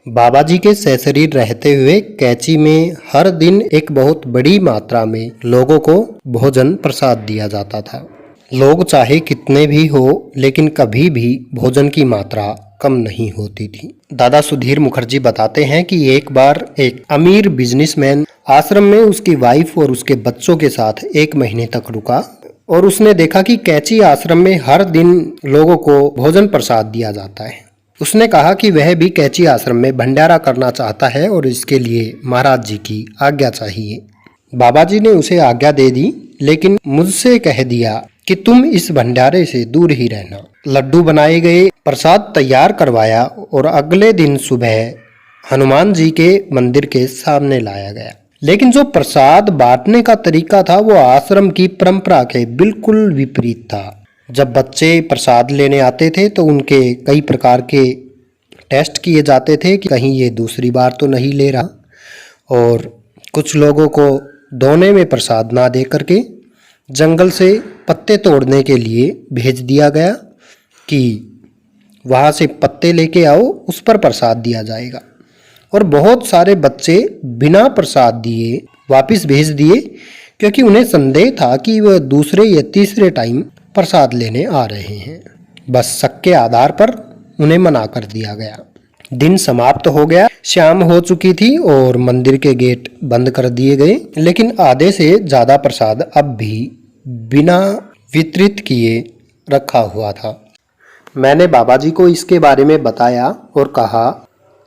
बाबा जी के सशरीर रहते हुए कैची में हर दिन एक बहुत बड़ी मात्रा में लोगों को भोजन प्रसाद दिया जाता था। लोग चाहे कितने भी हो, लेकिन कभी भी भोजन की मात्रा कम नहीं होती थी। दादा सुधीर मुखर्जी बताते हैं कि एक बार एक अमीर बिजनेसमैन आश्रम में उसकी वाइफ और उसके बच्चों के साथ 1 महीने तक रुका और उसने देखा कि कैची आश्रम में हर दिन लोगों को भोजन प्रसाद दिया जाता है। उसने कहा कि वह भी कैची आश्रम में भंडारा करना चाहता है और इसके लिए महाराज जी की आज्ञा चाहिए। बाबा जी ने उसे आज्ञा दे दी, लेकिन मुझसे कह दिया कि तुम इस भंडारे से दूर ही रहना। लड्डू बनाए गए, प्रसाद तैयार करवाया और अगले दिन सुबह हनुमान जी के मंदिर के सामने लाया गया। लेकिन जो प्रसाद बांटने का तरीका था वो आश्रम की परंपरा के बिल्कुल विपरीत था। जब बच्चे प्रसाद लेने आते थे तो उनके कई प्रकार के टेस्ट किए जाते थे कि कहीं ये दूसरी बार तो नहीं ले रहा, और कुछ लोगों को दोने में प्रसाद ना दे करके जंगल से पत्ते तोड़ने के लिए भेज दिया गया कि वहाँ से पत्ते लेके आओ, उस पर प्रसाद दिया जाएगा। और बहुत सारे बच्चे बिना प्रसाद दिए वापस भेज दिए, क्योंकि उन्हें संदेह था कि वह दूसरे या तीसरे टाइम प्रसाद लेने आ रहे हैं। बस शक के आधार पर उन्हें मना कर दिया गया। दिन समाप्त हो गया, शाम हो चुकी थी और मंदिर के गेट बंद कर दिए गए, लेकिन आधे से ज़्यादा प्रसाद अब भी बिना वितरित किए रखा हुआ था। मैंने बाबा जी को इसके बारे में बताया और कहा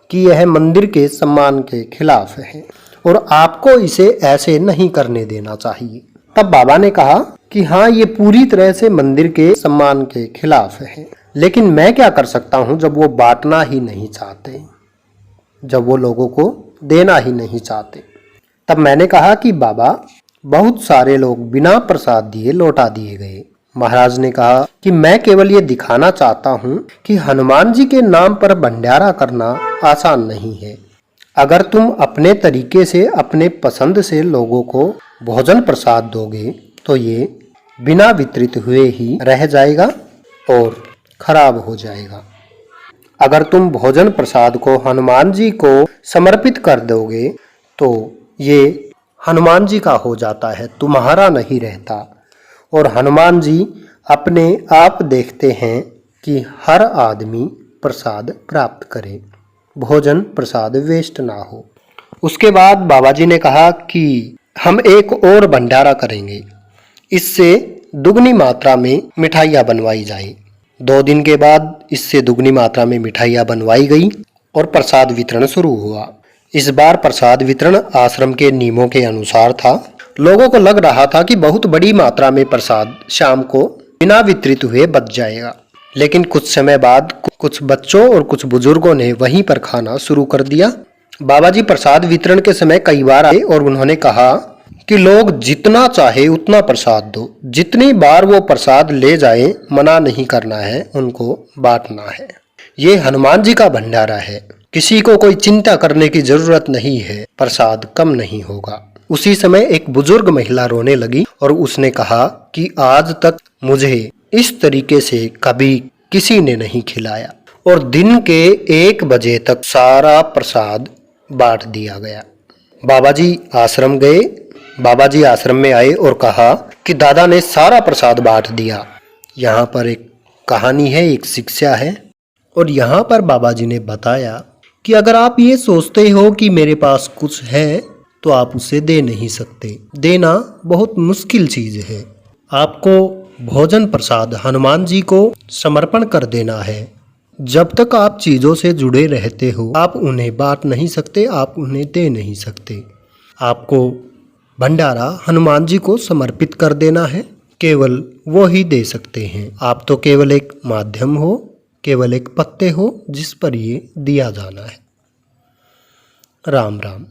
कि यह मंदिर के सम्मान के खिलाफ है और आपको इसे ऐसे नहीं करने देना चाहिए। तब बाबा ने कहा कि हाँ, ये पूरी तरह से मंदिर के सम्मान के खिलाफ है, लेकिन मैं क्या कर सकता हूँ जब वो बांटना ही नहीं चाहते, जब वो लोगों को देना ही नहीं चाहते। तब मैंने कहा कि बाबा, बहुत सारे लोग बिना प्रसाद दिए लौटा दिए गए। महाराज ने कहा कि मैं केवल ये दिखाना चाहता हूँ कि हनुमान जी के नाम पर भंडारा करना आसान नहीं है। अगर तुम अपने तरीके से, अपने पसंद से लोगों को भोजन प्रसाद दोगे तो ये बिना वितरित हुए ही रह जाएगा और खराब हो जाएगा। अगर तुम भोजन प्रसाद को हनुमान जी को समर्पित कर दोगे तो ये हनुमान जी का हो जाता है, तुम्हारा नहीं रहता। और हनुमान जी अपने आप देखते हैं कि हर आदमी प्रसाद प्राप्त करे, भोजन प्रसाद वेस्ट ना हो। उसके बाद बाबा जी ने कहा कि हम एक और भंडारा करेंगे, इससे दुगनी मात्रा में मिठाइयाँ बनवाई जाए। 2 दिन के बाद इससे दुगनी मात्रा में मिठाइयाँ बनवाई गई और प्रसाद वितरण शुरू हुआ। इस बार प्रसाद वितरण आश्रम के नियमों के अनुसार था। लोगों को लग रहा था कि बहुत बड़ी मात्रा में प्रसाद शाम को बिना वितरित हुए बच जाएगा, लेकिन कुछ समय बाद कुछ बच्चों और कुछ बुजुर्गों ने वहीं पर खाना शुरू कर दिया। बाबा जी प्रसाद वितरण के समय कई बार आए और उन्होंने कहा कि लोग जितना चाहे उतना प्रसाद दो, जितनी बार वो प्रसाद ले जाए मना नहीं करना है, उनको बांटना है। ये हनुमान जी का भंडारा है, किसी को कोई चिंता करने की जरूरत नहीं है, प्रसाद कम नहीं होगा। उसी समय एक बुजुर्ग महिला रोने लगी और उसने कहा कि आज तक मुझे इस तरीके से कभी किसी ने नहीं खिलाया, और दिन के 1 बजे तक सारा प्रसाद बांट दिया गया। बाबा जी आश्रम गए। बाबा जी आश्रम में आए और कहा कि दादा ने सारा प्रसाद बांट दिया। यहाँ पर एक कहानी है, एक शिक्षा है, और यहाँ पर बाबा जी ने बताया कि अगर आप ये सोचते हो कि मेरे पास कुछ है तो आप उसे दे नहीं सकते। देना बहुत मुश्किल चीज है। आपको भोजन प्रसाद हनुमान जी को समर्पण कर देना है। जब तक आप चीज़ों से जुड़े रहते हो आप उन्हें बांट नहीं सकते, आप उन्हें दे नहीं सकते। आपको भंडारा हनुमान जी को समर्पित कर देना है, केवल वो ही दे सकते हैं। आप तो केवल एक माध्यम हो, केवल एक पत्ते हो जिस पर ये दिया जाना है। राम राम।